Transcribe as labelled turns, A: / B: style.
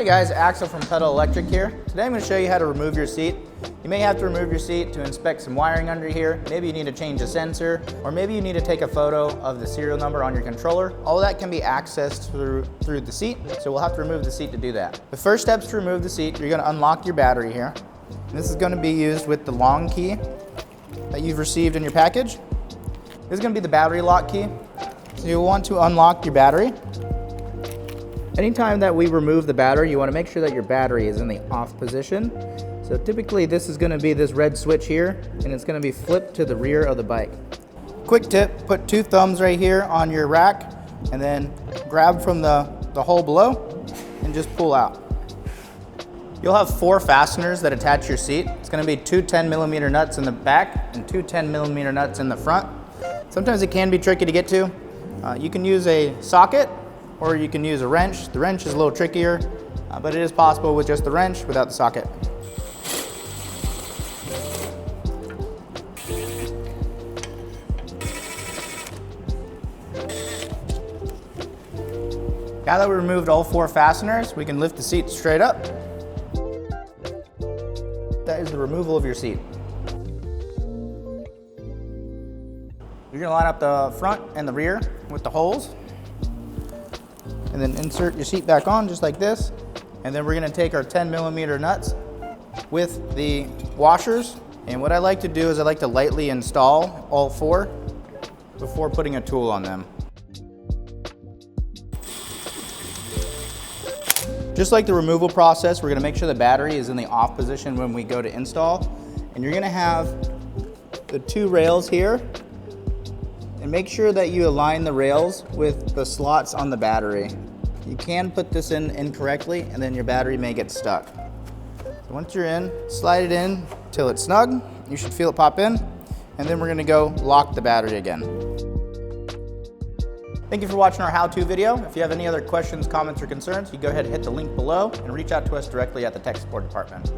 A: guys, Axel from Pedal Electric here. Today I'm going to show you how to remove your seat. You may have to remove your seat to inspect some wiring under here. Maybe you need to change a sensor, or maybe you need to take a photo of the serial number on your controller. All of that can be accessed through the seat, so we'll have to remove the seat to do that. The first steps to remove the seat, you're going to unlock your battery here. And this is going to be used with the long key that you've received in your package. This is going to be the battery lock key. So you'll want to unlock your battery. Anytime that we remove the battery, you want to make sure that your battery is in the off position. So typically this is going to be this red switch here, and it's going to be flipped to the rear of the bike. Quick tip, put 2 thumbs right here on your rack, and then grab from the hole below and just pull out. You'll have 4 fasteners that attach your seat. It's going to be 2 10mm nuts in the back and 2 10mm nuts in the front. Sometimes it can be tricky to get to. You can use a socket, or you can use a wrench. The wrench is a little trickier, but it is possible with just the wrench without the socket. Now that we removed all 4 fasteners, we can lift the seat straight up. That is the removal of your seat. You're going to line up the front and the rear with the holes, and then insert your seat back on just like this. And then we're going to take our 10mm nuts with the washers. And what I like to do is I like to lightly install all 4 before putting a tool on them. Just like the removal process, we're going to make sure the battery is in the off position when we go to install. And you're going to have the 2 rails here. And make sure that you align the rails with the slots on the battery. You can put this in incorrectly, and then your battery may get stuck. So once you're in, slide it in till it's snug. You should feel it pop in, and then we're going to go lock the battery again. Thank you for watching our how-to video. If you have any other questions, comments, or concerns, you go ahead and hit the link below and reach out to us directly at the tech support department.